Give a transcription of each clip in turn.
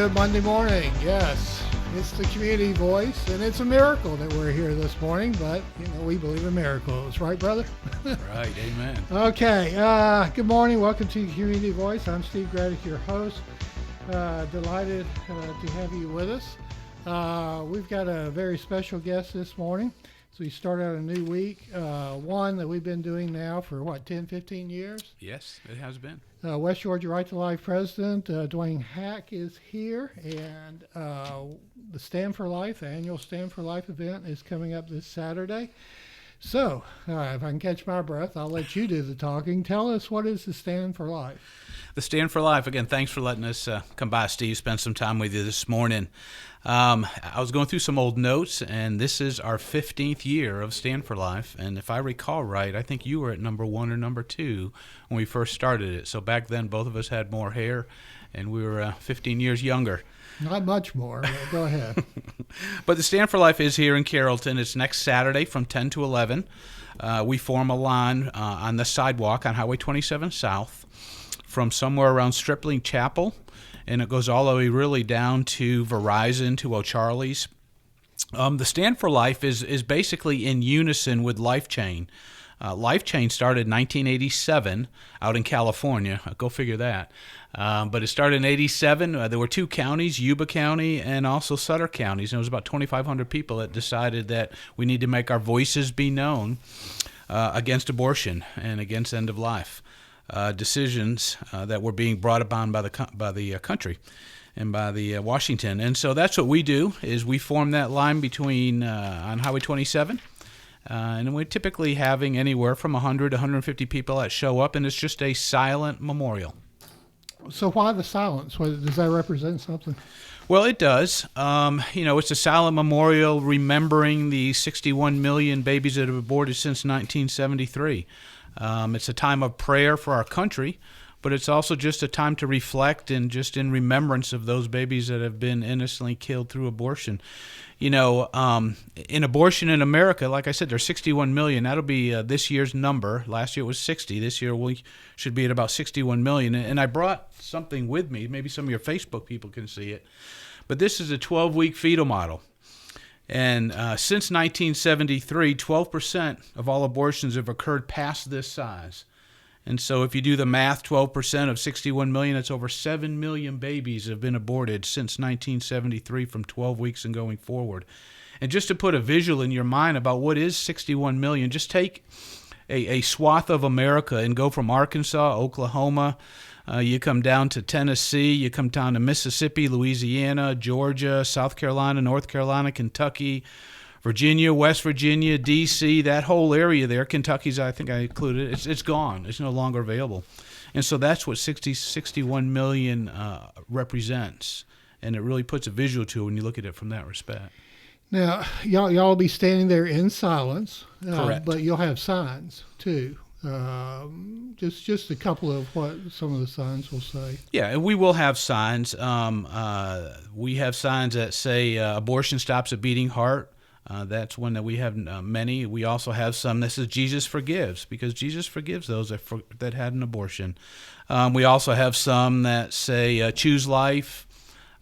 Good Monday morning. Yes, it's the community voice, and it's a miracle that we're here this morning, but, we believe in miracles. Right, brother? Right, amen. Okay, good morning. Welcome to Community Voice. I'm Steve Graddick, your host. Delighted to have you with us. We've got a very special guest this morning. So we start out a new week, one that we've been doing now for, 10, 15 years? Yes, it has been. West Georgia Right to Life President Duane Hack is here, and the Stand for Life, the annual Stand for Life event is coming up this Saturday. So, if I can catch my breath, I'll let you do the talking. Tell us, what is the Stand for Life? The Stand for Life, again, thanks for letting us come by, Steve, spend some time with you this morning. I was going through some old notes, and this is our 15th year of Stand for Life. And if I recall right, I think you were at number 1 or number 2 when we first started it. So back then, both of us had more hair, and we were 15 years younger. Not much more, but go ahead. But the Stand for Life is here in Carrollton. It's next Saturday from 10 to 11. We form a line on the sidewalk on Highway 27 South from somewhere around Stripling Chapel, and it goes all the way really down to Verizon, to O'Charlie's. The Stand for Life is basically in unison with Life Chain. Life Chain started in 1987 out in California. Go figure that. But it started in 87. There were 2 counties, Yuba County and also Sutter counties. And it was about 2,500 people that decided that we need to make our voices be known against abortion and against end of life decisions that were being brought upon by the country and by the Washington. And so that's what we do, is we form that line between on Highway 27. And we're typically having anywhere from 100 to 150 people that show up, and it's just a silent memorial. So why the silence? Does that represent something? Well, it does. It's a silent memorial remembering the 61 million babies that have been aborted since 1973. It's a time of prayer for our country, but it's also just a time to reflect and just in remembrance of those babies that have been innocently killed through abortion. In abortion in America, like I said, there's 61 million. That'll be this year's number. Last year it was 60. This year we should be at about 61 million. And I brought something with me. Maybe some of your Facebook people can see it. But this is a 12-week fetal model. And since 1973, 12% of all abortions have occurred past this size. And so if you do the math, 12% of 61 million, that's over 7 million babies have been aborted since 1973 from 12 weeks and going forward. And just to put a visual in your mind about what is 61 million, just take a swath of America and go from Arkansas, Oklahoma, you come down to Tennessee, you come down to Mississippi, Louisiana, Georgia, South Carolina, North Carolina, Kentucky, Virginia, West Virginia, D.C., that whole area there, Kentucky's, I think I included, it's gone. It's no longer available. And so that's what 61 million represents. And it really puts a visual to it when you look at it from that respect. Now, y'all will be standing there in silence, Correct. But you'll have signs, too. Just a couple of what some of the signs will say. Yeah, and we will have signs. We have signs that say abortion stops a beating heart. That's one that we have many. We also have some that says Jesus forgives, because Jesus forgives those that had an abortion. We also have some that say choose life.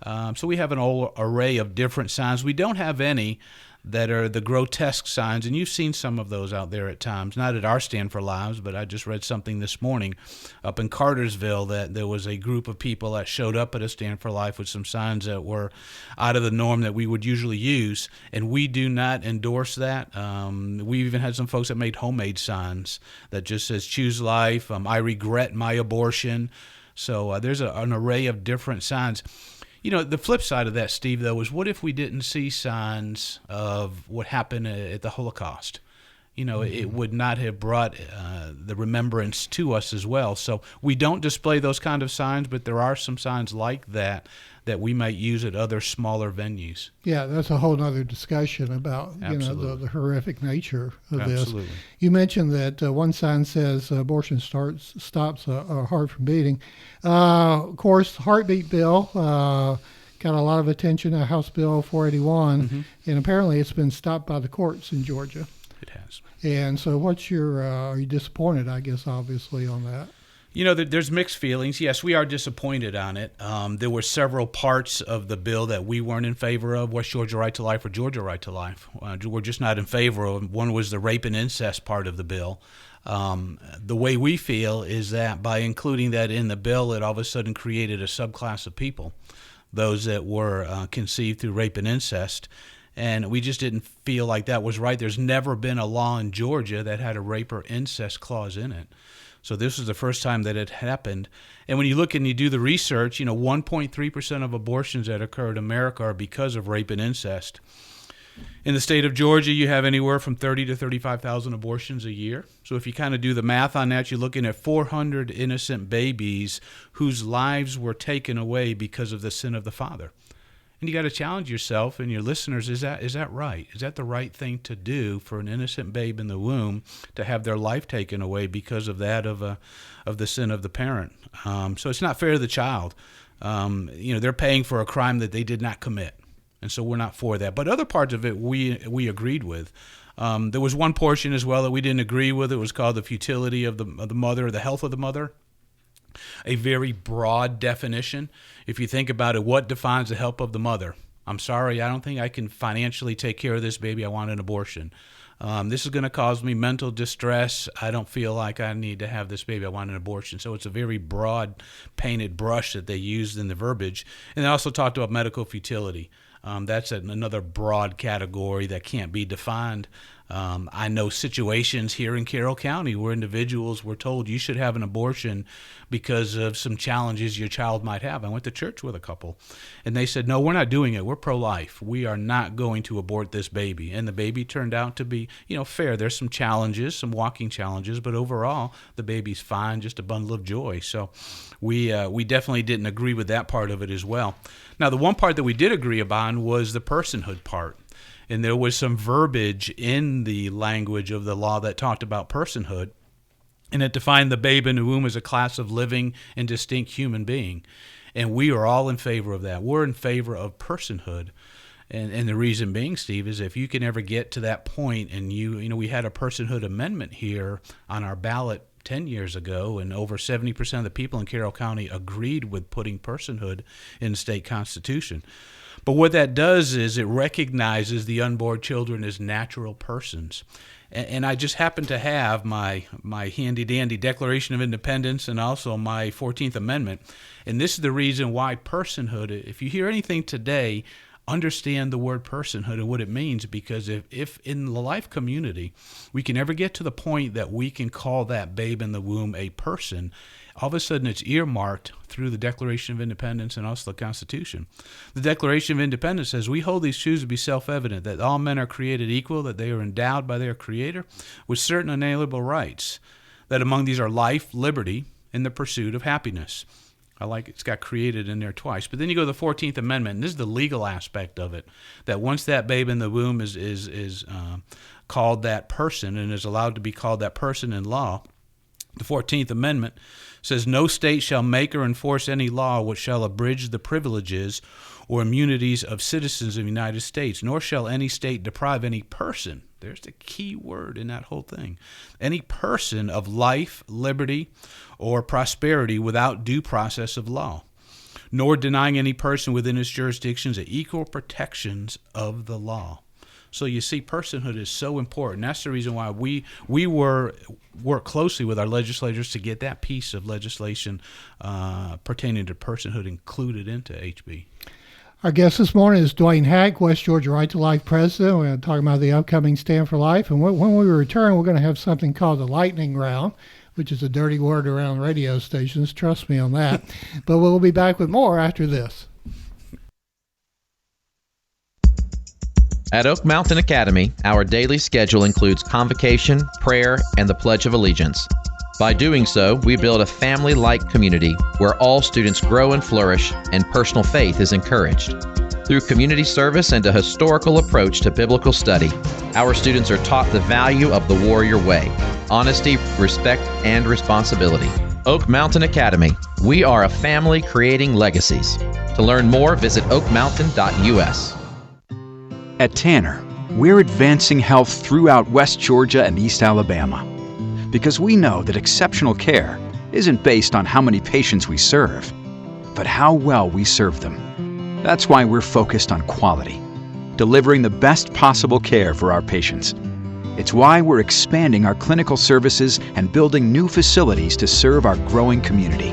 So we have an whole array of different signs. We don't have any that are the grotesque signs, and you've seen some of those out there at times, not at our Stand for Lives, but I just read something this morning up in Cartersville that there was a group of people that showed up at a Stand for Life with some signs that were out of the norm that we would usually use, and we do not endorse that. We even had some folks that made homemade signs that just says choose life, I regret my abortion. So there's an array of different signs. The flip side of that, Steve, though, is what if we didn't see signs of what happened at the Holocaust? It would not have brought the remembrance to us as well. So we don't display those kind of signs, but there are some signs like that we might use at other smaller venues. Yeah, that's a whole other discussion about the horrific nature of this. You mentioned that one sign says abortion stops a heart from beating. Of course, the heartbeat bill got a lot of attention, House Bill 481, and apparently it's been stopped by the courts in Georgia. It has. And so are you disappointed, I guess, obviously, on that? There's mixed feelings. Yes, we are disappointed on it. There were several parts of the bill that we weren't in favor of, West Georgia Right to Life or Georgia Right to Life. We're just not in favor of. One was the rape and incest part of the bill. The way we feel is that by including that in the bill, it all of a sudden created a subclass of people, those that were conceived through rape and incest. And we just didn't feel like that was right. There's never been a law in Georgia that had a rape or incest clause in it. So this was the first time that it happened. And when you look and you do the research, 1.3% of abortions that occur in America are because of rape and incest. In the state of Georgia, you have anywhere from 30 to 35,000 abortions a year. So if you kind of do the math on that, you're looking at 400 innocent babies whose lives were taken away because of the sin of the father. And you got to challenge yourself and your listeners, is that right? Is that the right thing to do for an innocent babe in the womb to have their life taken away because of that of the sin of the parent? So it's not fair to the child. They're paying for a crime that they did not commit. And so we're not for that. But other parts of it we agreed with. There was one portion as well that we didn't agree with. It was called the futility of the mother, or the health of the mother. A very broad definition. If you think about it, what defines the health of the mother? I'm sorry, I don't think I can financially take care of this baby. I want an abortion. This is going to cause me mental distress. I don't feel like I need to have this baby. I want an abortion. So it's a very broad painted brush that they used in the verbiage. And they also talked about medical futility. That's another broad category that can't be defined. I know situations here in Carroll County where individuals were told you should have an abortion because of some challenges your child might have. I went to church with a couple, and they said, no, we're not doing it. We're pro-life. We are not going to abort this baby. And the baby turned out to be, fair. There's some challenges, some walking challenges, but overall, the baby's fine, just a bundle of joy. So we definitely didn't agree with that part of it as well. Now, the one part that we did agree upon was the personhood part. And there was some verbiage in the language of the law that talked about personhood, and it defined the babe in the womb as a class of living and distinct human being. And we are all in favor of that. We're in favor of personhood. And the reason being, Steve, is if you can ever get to that point, and we had a personhood amendment here on our ballot 10 years ago, and over 70% of the people in Carroll County agreed with putting personhood in the state constitution. But what that does is it recognizes the unborn children as natural persons. And I just happen to have my handy-dandy Declaration of Independence and also my 14th Amendment. And this is the reason why personhood, if you hear anything today, understand the word personhood and what it means, because if in the life community we can ever get to the point that we can call that babe in the womb a person, all of a sudden it's earmarked through the Declaration of Independence and also the Constitution. The Declaration of Independence says, we hold these truths to be self-evident, that all men are created equal, that they are endowed by their Creator with certain unalienable rights, that among these are life, liberty, and the pursuit of happiness. I like it's got created in there twice. But then you go to the 14th Amendment, and this is the legal aspect of it, that once that babe in the womb is called that person and is allowed to be called that person in law, the 14th Amendment says, no state shall make or enforce any law which shall abridge the privileges or immunities of citizens of the United States, nor shall any state deprive any person, there's the key word in that whole thing, any person of life, liberty, or prosperity without due process of law, nor denying any person within its jurisdictions the equal protections of the law. So you see, personhood is so important. That's the reason why we work closely with our legislators to get that piece of legislation pertaining to personhood included into HB. Our guest this morning is Duane Hack, West Georgia Right to Life president. We're talking about the upcoming Stand for Life. And when we return, we're going to have something called the lightning round, which is a dirty word around radio stations. Trust me on that. But we'll be back with more after this. At Oak Mountain Academy, our daily schedule includes convocation, prayer, and the Pledge of Allegiance. By doing so, we build a family-like community where all students grow and flourish and personal faith is encouraged. Through community service and a historical approach to biblical study, our students are taught the value of the warrior way, honesty, respect, and responsibility. Oak Mountain Academy, we are a family creating legacies. To learn more, visit oakmountain.us. At Tanner, we're advancing health throughout West Georgia and East Alabama because we know that exceptional care isn't based on how many patients we serve, but how well we serve them. That's why we're focused on quality, delivering the best possible care for our patients. It's why we're expanding our clinical services and building new facilities to serve our growing community.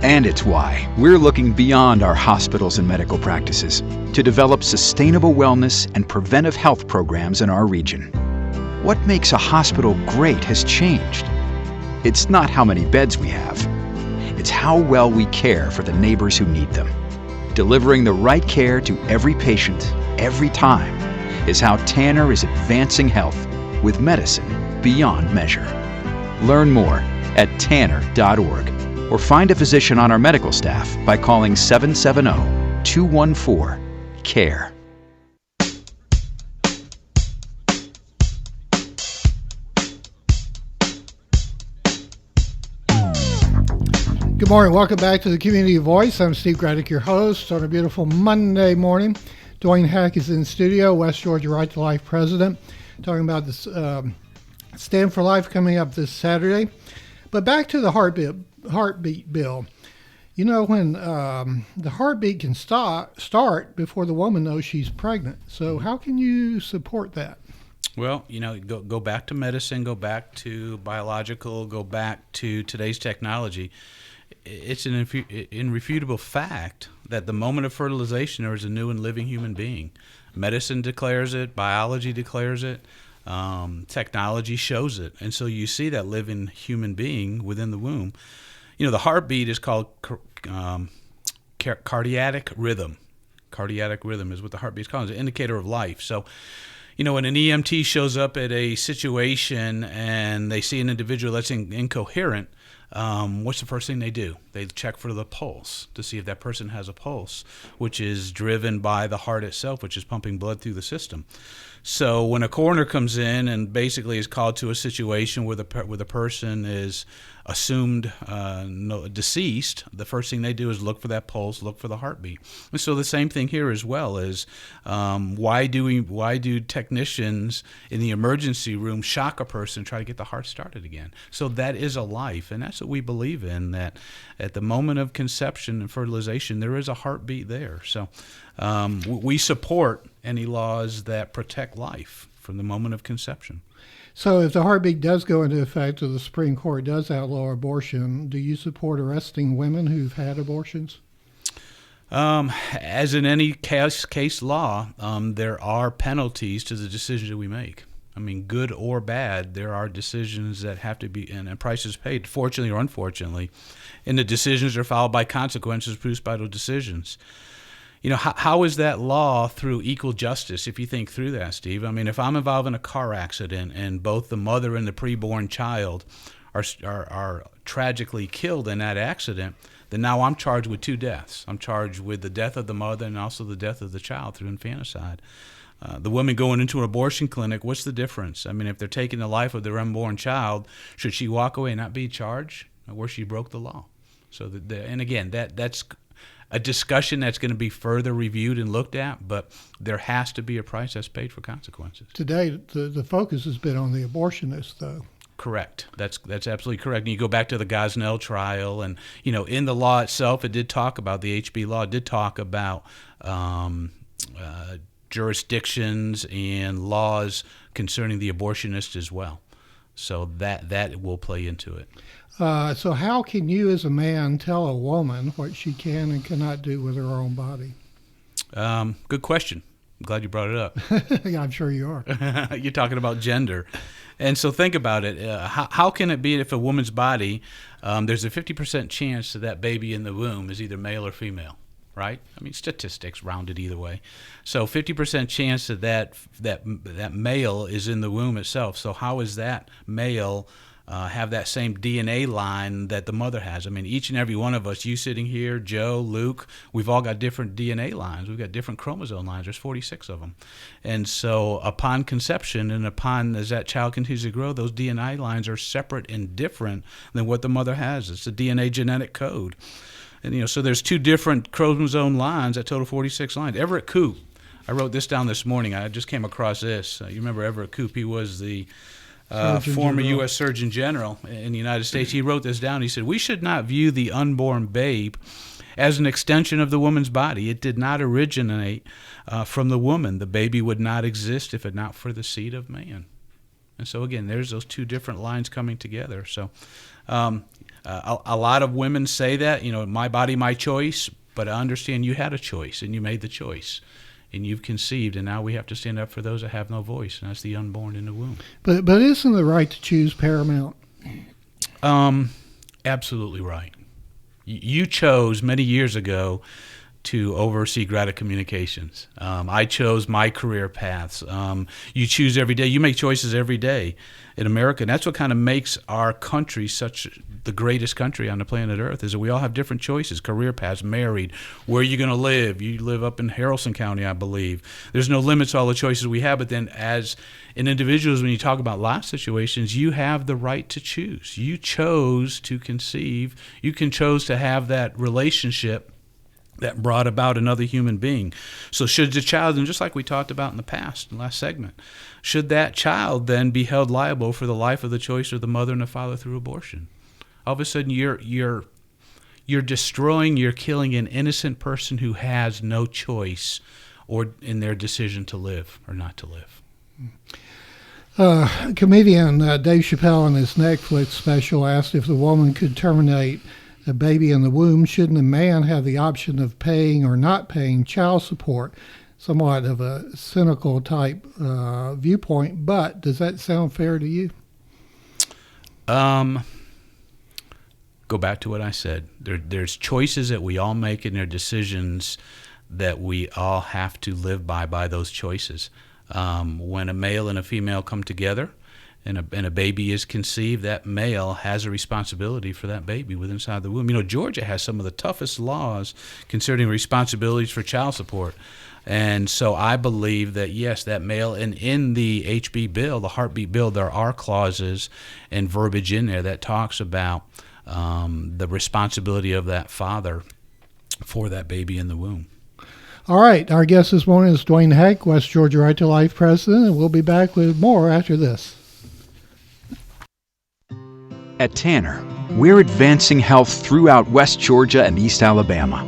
And it's why we're looking beyond our hospitals and medical practices to develop sustainable wellness and preventive health programs in our region. What makes a hospital great has changed. It's not how many beds we have. It's how well we care for the neighbors who need them. Delivering the right care to every patient, every time, is how Tanner is advancing health with medicine beyond measure. Learn more at tanner.org or find a physician on our medical staff by calling 770-214-CARE. Good morning. Welcome back to the Community Voice. I'm Steve Gradick, your host, on a beautiful Monday morning. Duane is in studio, West Georgia Right to Life president, talking about this Stand for Life coming up this Saturday. But back to the heartbeat bill. You know, when the heartbeat can start before the woman knows she's pregnant. So how can you support that? Well, you know, go back to medicine, go back to biological, go back to today's technology. It's an irrefutable fact that the moment of fertilization there is a new and living human being. Medicine declares it, biology declares it, technology shows it. And so you see that living human being within the womb. You know, the heartbeat is called cardiac rhythm. Cardiac rhythm is what the heartbeat is called. It's an indicator of life. So, you know, when an EMT shows up at a situation and they see an individual that's incoherent, what's the first thing they do? They check for the pulse to see if that person has a pulse, which is driven by the heart itself, which is pumping blood through the system. So when a coroner comes in and basically is called to a situation where the person is assumed deceased, the first thing they do is look for that pulse, look for the heartbeat. And so the same thing here as well is why do technicians in the emergency room shock a person and try to get the heart started again? So that is a life, and that's what we believe in, that at the moment of conception and fertilization, there is a heartbeat there. So we support any laws that protect life from the moment of conception. So if the heartbeat does go into effect or the Supreme Court does outlaw abortion, do you support arresting women who've had abortions? As in any case law, there are penalties to the decisions that we make. I mean, good or bad, there are decisions that have to be, and a price is paid, fortunately or unfortunately, and the decisions are followed by consequences produced by those decisions. You know, how is that law through equal justice, if you think through that, Steve? I mean, if I'm involved in a car accident and both the mother and the preborn child are tragically killed in that accident, then now I'm charged with two deaths. I'm charged with the death of the mother and also the death of the child through infanticide. The woman going into an abortion clinic, what's the difference? I mean, if they're taking the life of their unborn child, should she walk away and not be charged where she broke the law? So, and again, that's a discussion that's going to be further reviewed and looked at, but there has to be a price that's paid for consequences. Today, the focus has been on the abortionist, though. Correct. That's absolutely correct. And you go back to the Gosnell trial, and you know, in the law itself, it did talk about the HB law. It did talk about jurisdictions and laws concerning the abortionist as well. So that will play into it. So how can you as a man tell a woman what she can and cannot do with her own body? Good question. I'm glad you brought it up. Yeah, I'm sure you are. You're talking about gender. And so think about it. How can it be if a woman's body, there's a 50% chance that baby in the womb is either male or female, right? I mean, statistics rounded either way. So 50% chance that male is in the womb itself. So how is that male have that same DNA line that the mother has? I mean, each and every one of us, you sitting here, Joe, Luke, we've all got different DNA lines. We've got different chromosome lines. There's 46 of them. And so upon conception and as that child continues to grow, those DNA lines are separate and different than what the mother has. It's a DNA genetic code. And, you know, so there's two different chromosome lines that total 46 lines. Everett Koop, I wrote this down this morning. I just came across this. You remember Everett Koop? He was the former U.S. Surgeon General in the United States. He wrote this down. He said, "We should not view the unborn babe as an extension of the woman's body. It did not originate from the woman. The baby would not exist if it not for the seed of man." And so, again, there's those two different lines coming together. So a lot of women say that, my body, my choice, but I understand you had a choice, and you made the choice, and you've conceived, and now we have to stand up for those that have no voice, and that's the unborn in the womb. But isn't the right to choose paramount? Absolutely right. You chose many years ago to oversee Grata Communications. I chose my career paths. You choose every day. You make choices every day in America, and that's what kind of makes our country such the greatest country on the planet Earth, is that we all have different choices, career paths, married, where are you going to live? You live up in Haralson County, I believe. There's no limits to all the choices we have, but then as an individual, when you talk about life situations, you have the right to choose. You chose to conceive. You can chose to have that relationship that brought about another human being. So should the child, and just like we talked about in the past, in the last segment, should that child then be held liable for the life of the choice of the mother and the father through abortion? All of a sudden you're destroying, you're killing an innocent person who has no choice or in their decision to live or not to live. Comedian Dave Chappelle in his Netflix special asked if the woman could terminate a baby in the womb, shouldn't a man have the option of paying or not paying child support? Somewhat of a cynical type viewpoint, but does that sound fair to you? Go back to what I said. There's choices that we all make, and there are decisions that we all have to live by those choices. When a male and a female come together, and a baby is conceived, that male has a responsibility for that baby within inside the womb. Georgia has some of the toughest laws concerning responsibilities for child support. And so I believe that, yes, that male, and in the HB bill, the heartbeat bill, there are clauses and verbiage in there that talks about the responsibility of that father for that baby in the womb. All right. Our guest this morning is Duane Heck, West Georgia Right to Life president, and we'll be back with more after this. At Tanner, we're advancing health throughout West Georgia and East Alabama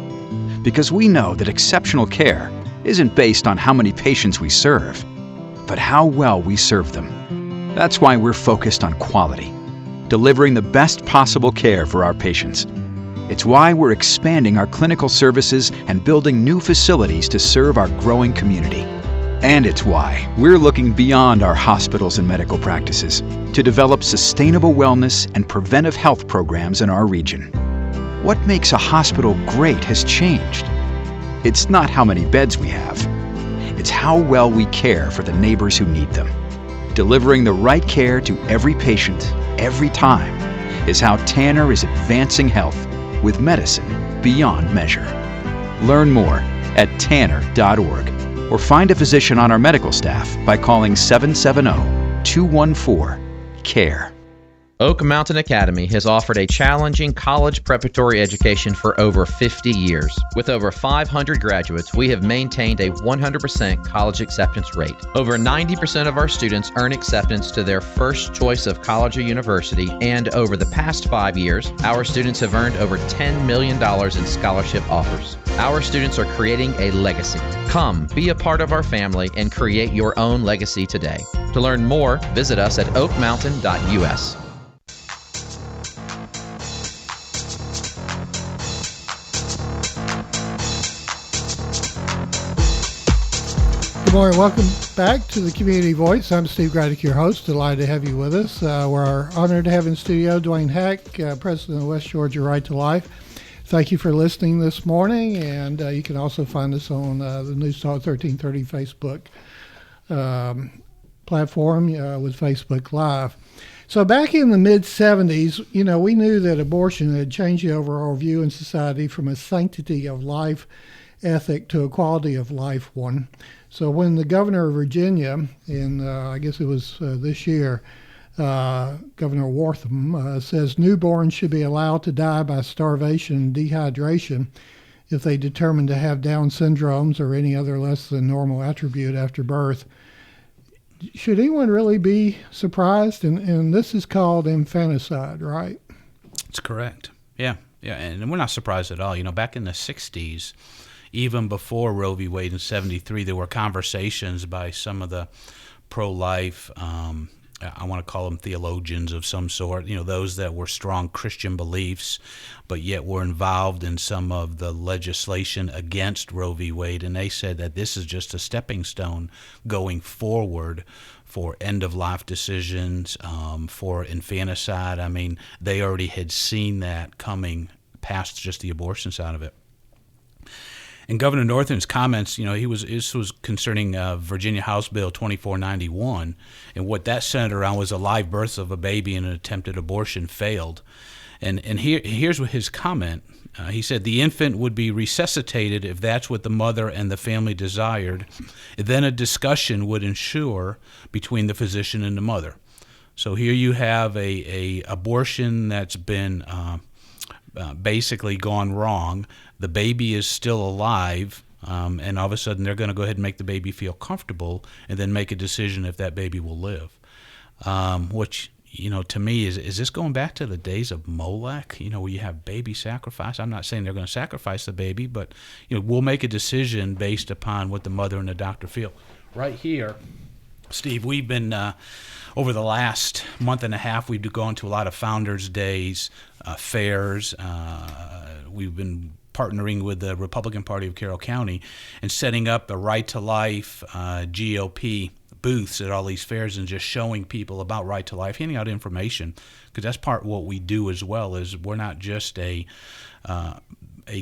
because we know that exceptional care isn't based on how many patients we serve, but how well we serve them. That's why we're focused on quality, delivering the best possible care for our patients. It's why we're expanding our clinical services and building new facilities to serve our growing community. And it's why we're looking beyond our hospitals and medical practices to develop sustainable wellness and preventive health programs in our region. What makes a hospital great has changed. It's not how many beds we have. It's how well we care for the neighbors who need them. Delivering the right care to every patient, every time, is how Tanner is advancing health with medicine beyond measure. Learn more at tanner.org. or find a physician on our medical staff by calling 770-214-CARE. Oak Mountain Academy has offered a challenging college preparatory education for over 50 years. With over 500 graduates, we have maintained a 100% college acceptance rate. Over 90% of our students earn acceptance to their first choice of college or university, and over the past 5 years, our students have earned over $10 million in scholarship offers. Our students are creating a legacy. Come, be a part of our family and create your own legacy today. To learn more, visit us at oakmountain.us. Good morning. Welcome back to the Community Voice. I'm Steve Graddick, your host. Delighted to have you with us. We're honored to have in studio Duane Heck, president of West Georgia Right to Life. Thank you for listening this morning, and you can also find us on the News Talk 1330 Facebook platform with Facebook Live. So back in the mid-'70s, we knew that abortion had changed the overall view in society from a sanctity of life ethic to a quality of life one. So when the governor of Virginia, I guess it was this year, Governor Wortham, says newborns should be allowed to die by starvation and dehydration if they determine to have Down syndromes or any other less than normal attribute after birth. should anyone really be surprised? And this is called infanticide, right? That's correct. Yeah, and we're not surprised at all. Back in the 60s, even before Roe v. Wade in 73, there were conversations by some of the pro-life, I want to call them theologians of some sort, those that were strong Christian beliefs, but yet were involved in some of the legislation against Roe v. Wade. And they said that this is just a stepping stone going forward for end-of-life decisions, for infanticide. I mean, they already had seen that coming past just the abortion side of it. And Governor Northam's comments, this was concerning Virginia House Bill 2491, and what that centered around was a live birth of a baby and an attempted abortion failed. And here's what his comment. He said, the infant would be resuscitated if that's what the mother and the family desired. Then a discussion would ensue between the physician and the mother. So here you have a abortion that's been basically gone wrong. The baby is still alive, and all of a sudden they're going to go ahead and make the baby feel comfortable and then make a decision if that baby will live. Which, to me, is this going back to the days of Molech, where you have baby sacrifice? I'm not saying they're going to sacrifice the baby, but we'll make a decision based upon what the mother and the doctor feel. Right here, Steve, we've been, over the last month and a half, we've gone to a lot of Founders Days, fairs. We've been partnering with the Republican Party of Carroll County and setting up a Right to Life GOP booths at all these fairs and just showing people about Right to Life, handing out information, because that's part of what we do as well. Is we're not just a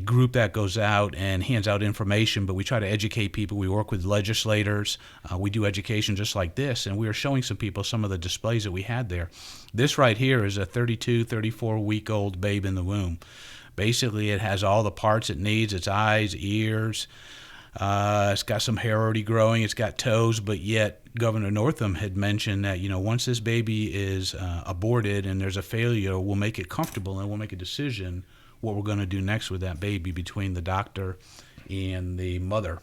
group that goes out and hands out information, but we try to educate people. We work with legislators. We do education just like this, and we were showing some people some of the displays that we had there. This right here is a 32, 34-week-old babe in the womb. Basically, it has all the parts it needs, its eyes, ears. It's got some hair already growing. It's got toes, but yet Governor Northam had mentioned that, once this baby is aborted and there's a failure, we'll make it comfortable and we'll make a decision what we're going to do next with that baby between the doctor and the mother.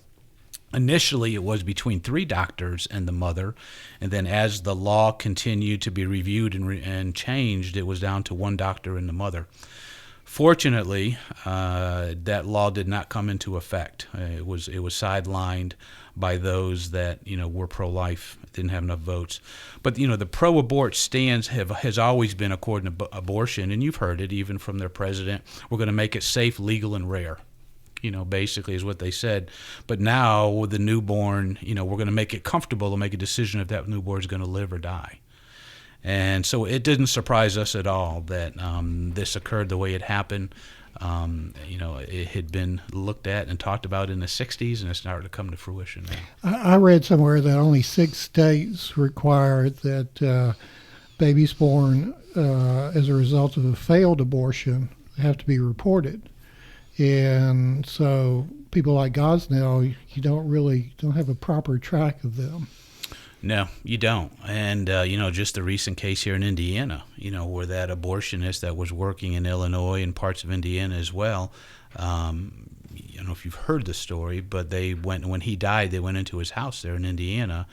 Initially, it was between 3 doctors and the mother, and then as the law continued to be reviewed and changed, it was down to 1 doctor and the mother. Fortunately, that law did not come into effect. It was sidelined by those that were pro-life, didn't have enough votes. But the pro-abort stance has always been according to abortion, and you've heard it even from their president. We're going to make it safe, legal, and rare. Basically is what they said. But now with the newborn, we're going to make it comfortable to make a decision if that newborn is going to live or die. And so it didn't surprise us at all that this occurred the way it happened. It had been looked at and talked about in the 60s, and it's starting to come to fruition now. I read somewhere that only 6 states require that babies born as a result of a failed abortion have to be reported. And so people like Gosnell, you don't have a proper track of them. No, you don't. And, just the recent case here in Indiana, where that abortionist that was working in Illinois and parts of Indiana as well, I don't know if you've heard the story, but when he died, they went into his house there in Indiana,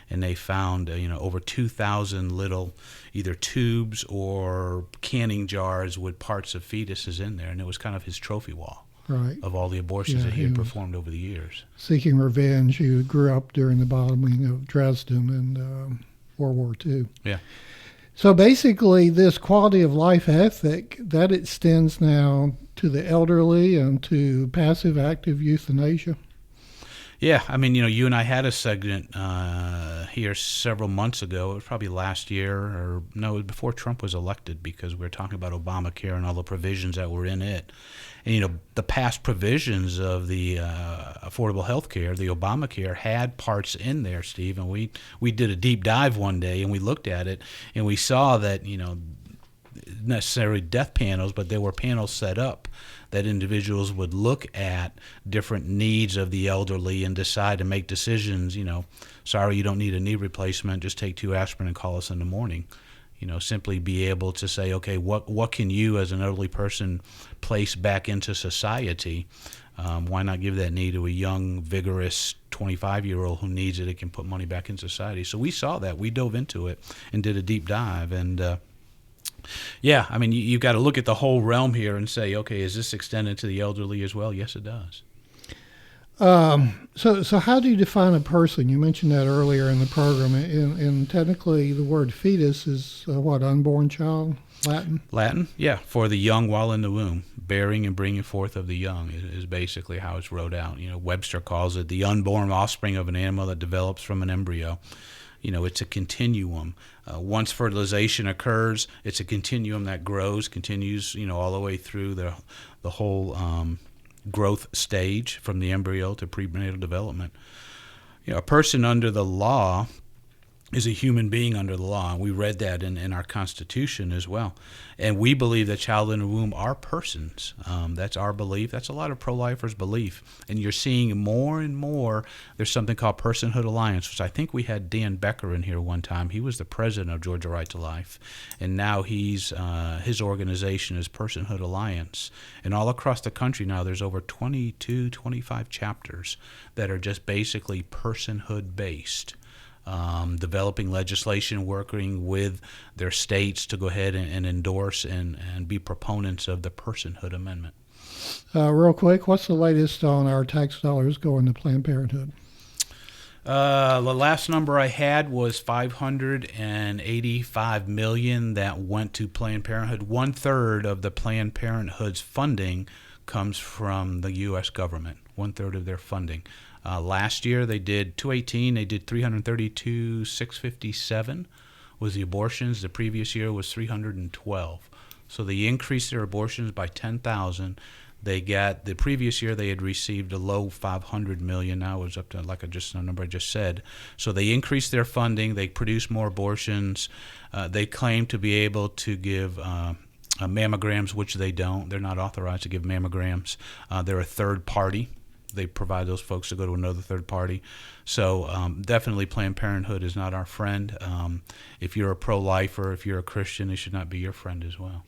and they found, over 2,000 little either tubes or canning jars with parts of fetuses in there, and it was kind of his trophy wall. Right. Of all the abortions that he had performed over the years. Seeking revenge. He grew up during the bombing of Dresden and World War II. Yeah. So basically, this quality of life ethic, that extends now to the elderly and to passive active euthanasia. Yeah, I mean, you and I had a segment here several months ago. It was probably last year, or no, it was before Trump was elected, because we were talking about Obamacare and all the provisions that were in it. And, the past provisions of the affordable health care, the Obamacare, had parts in there, Steve. And we did a deep dive one day, and we looked at it, and we saw that, necessarily death panels, but there were panels set up that individuals would look at different needs of the elderly and decide to make decisions, sorry, you don't need a knee replacement, just take 2 aspirin and call us in the morning. Simply be able to say, okay, what can you as an elderly person place back into society Why not give that knee to a young, vigorous 25-year-old who needs it and can put money back in society? So we saw that. We dove into it and did a deep dive. And, yeah, I mean, you've got to look at the whole realm here and say, okay, is this extended to the elderly as well? Yes, it does. So how do you define a person? You mentioned that earlier in the program. And technically, the word fetus is what, unborn child? Latin? Latin, yeah, for the young while in the womb. Bearing and bringing forth of the young is basically how it's wrote out. Webster calls it the unborn offspring of an animal that develops from an embryo. It's a continuum. Once fertilization occurs, it's a continuum that grows, continues, all the way through the whole growth stage from the embryo to prenatal development. A person under the law is a human being under the law, and we read that in our Constitution as well. And we believe that child in the womb are persons. That's our belief. That's a lot of pro-lifers' belief. And you're seeing more and more, there's something called Personhood Alliance, which I think we had Dan Becker in here one time. He was the president of Georgia Right to Life, and now his organization is Personhood Alliance. And all across the country now, there's over 22, 25 chapters that are just basically personhood-based. Developing legislation, working with their states to go ahead and endorse and be proponents of the Personhood Amendment. Real quick, what's the latest on our tax dollars going to Planned Parenthood? The last number I had was $585 million that went to Planned Parenthood. 1/3 of the Planned Parenthood's funding comes from the U.S. government. 1/3 of their funding. Last year they did 218. They did 332,657 was the abortions. The previous year was 312. So they increased their abortions by 10,000. They got the previous year they had received a low $500 million. Now it was up to the number I just said. So they increased their funding. They produced more abortions. They claim to be able to give mammograms, which they don't. They're not authorized to give mammograms. They're a third party. They provide those folks to go to another third party. So definitely Planned Parenthood is not our friend. If you're a pro-lifer, if you're a Christian, it should not be your friend as well.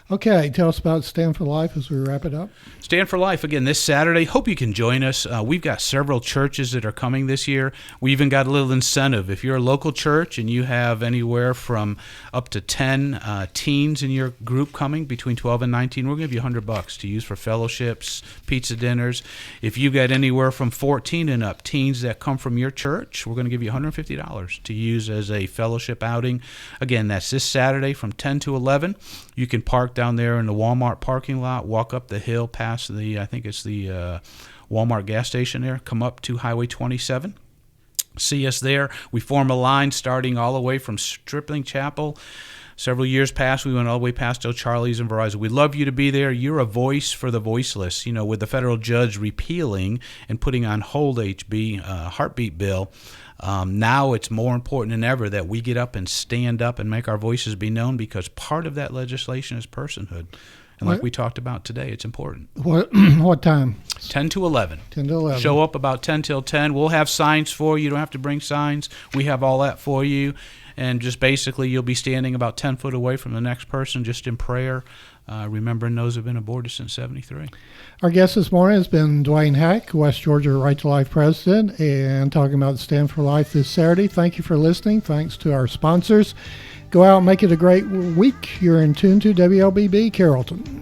Okay, tell us about Stand for Life as we wrap it up. Stand for Life, again, this Saturday. Hope you can join us. We've got several churches that are coming this year. We even got a little incentive. If you're a local church and you have anywhere from up to 10 teens in your group coming, between 12 and 19, we'll give you $100 to use for fellowships, pizza dinners. If you got anywhere from 14 and up, teens that come from your church, we're going to give you $150 to use as a fellowship outing. Again, that's this Saturday from 10 to 11. You can park down there in the Walmart parking lot, walk up the hill past the Walmart gas station there, come up to Highway 27. See us there. We form a line starting all the way from Stripling Chapel. Several years past, we went all the way past O'Charlie's and Verizon. We'd love you to be there. You're a voice for the voiceless. With the federal judge repealing and putting on hold HB, heartbeat bill, now it's more important than ever that we get up and stand up and make our voices be known, because part of that legislation is personhood. And like we talked about today, it's important. What time? 10 to 11. 10 to 11. Show up about 10 till 10. We'll have signs for you. You don't have to bring signs. We have all that for you. And just basically you'll be standing about 10 foot away from the next person, just in prayer, remembering those who have been aborted since 73. Our guest this morning has been Duane Hack, West Georgia Right to Life president, and talking about Stand for Life this Saturday. Thank you for listening. Thanks to our sponsors. Go out and make it a great week. You're in tune to WLBB Carrollton.